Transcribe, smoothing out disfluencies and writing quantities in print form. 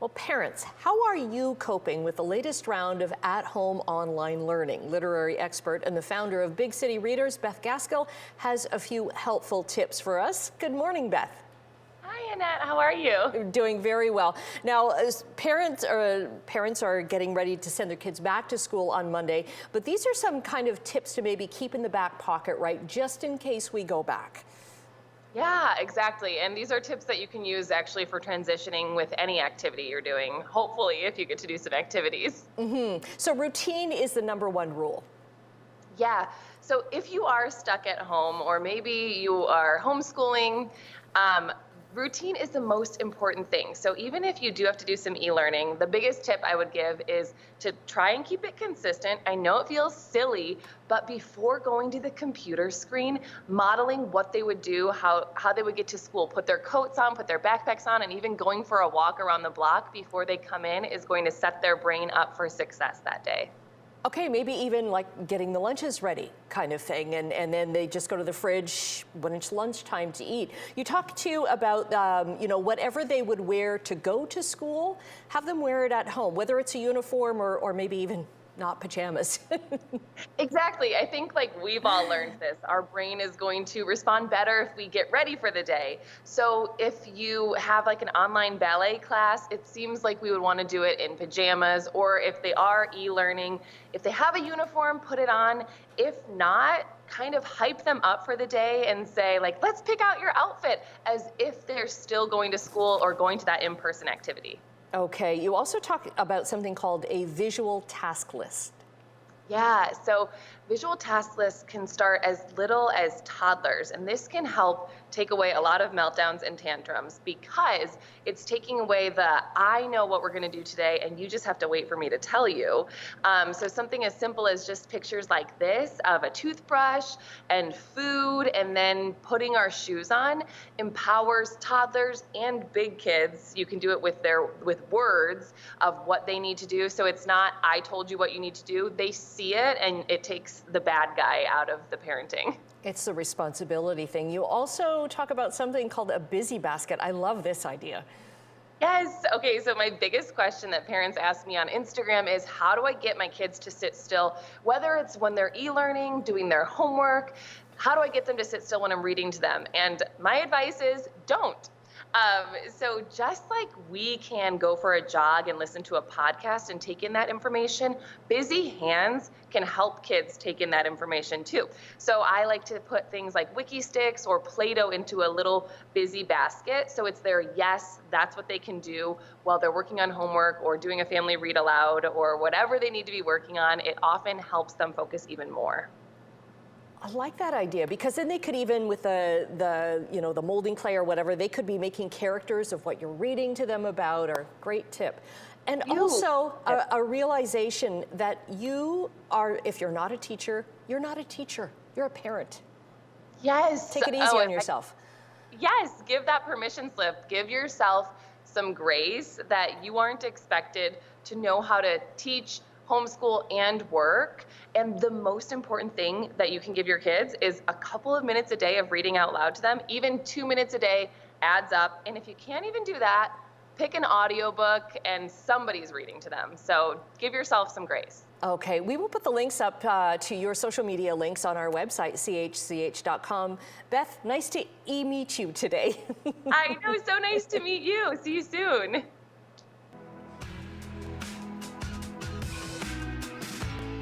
Well, parents, how are you coping with the latest round of at-home online learning? Literary expert and the founder of Big City Readers, Beth Gaskill, has a few helpful tips for us. Good morning, Beth. Hi, Annette. How are you? Doing very well. Now, as parents are getting ready to send their kids back to school on Monday, but these are some kind of tips to maybe keep in the back pocket, right, just in case we go back. Yeah, exactly. And these are tips that you can use actually for transitioning with any activity you're doing, hopefully, if you get to do some activities. So routine is the #1 rule. Yeah. So if you are stuck at home or maybe you are homeschooling, routine is the most important thing. So even if you do have to do some e-learning, the biggest tip I would give is to try and keep it consistent. I know it feels silly, but before going to the computer screen, modeling what they would do, how they would get to school, put their coats on, put their backpacks on, and even going for a walk around the block before they come in is going to set their brain up for success that day. Okay, maybe even like getting the lunches ready kind of thing, and then they just go to the fridge when it's lunchtime to eat. You talked too about, whatever they would wear to go to school, have them wear it at home, whether it's a uniform or maybe even not pajamas. Exactly. I think like we've all learned this. Our brain is going to respond better if we get ready for the day. So if you have like an online ballet class, it seems like we would want to do it in pajamas, or if they are e-learning, if they have a uniform, put it on. If not, kind of hype them up for the day and say like, let's pick out your outfit as if they're still going to school or going to that in-person activity. Okay, you also talk about something called a visual task list. Yeah, so visual task lists can start as little as toddlers, and this can help take away a lot of meltdowns and tantrums because it's taking away the I know what we're going to do today, and you just have to wait for me to tell you. So something as simple as just pictures like this of a toothbrush and food, and then putting our shoes on empowers toddlers and big kids. You can do it with words of what they need to do. So it's not I told you what you need to do. They see it, and it takes the bad guy out of the parenting. It's the responsibility thing. You also talk about something called a busy basket. I love this idea. Yes. Okay. So my biggest question that parents ask me on Instagram is how do I get my kids to sit still, whether it's when they're e-learning, doing their homework, how do I get them to sit still when I'm reading to them? And my advice is don't. So just like we can go for a jog and listen to a podcast and take in that information, busy hands can help kids take in that information too. So I like to put things like Wiki sticks or Play-Doh into a little busy basket. So it's their yes, that's what they can do while they're working on homework or doing a family read aloud or whatever they need to be working on. It often helps them focus even more. I like that idea because then they could even with the molding clay or whatever, they could be making characters of what you're reading to them about. Or great tip. And also a realization that you are, if you're not a teacher, you're not a teacher. You're a parent. Yes. Take it easy on yourself. Yes, give that permission slip. Give yourself some grace that you aren't expected to know how to teach, homeschool, and work. And the most important thing that you can give your kids is a couple of minutes a day of reading out loud to them. Even 2 minutes a day adds up. And if you can't even do that, pick an audiobook and somebody's reading to them. So give yourself some grace. Okay, we will put the links up to your social media links on our website, chch.com. Beth, nice to meet you today. I know, so nice to meet you. See you soon.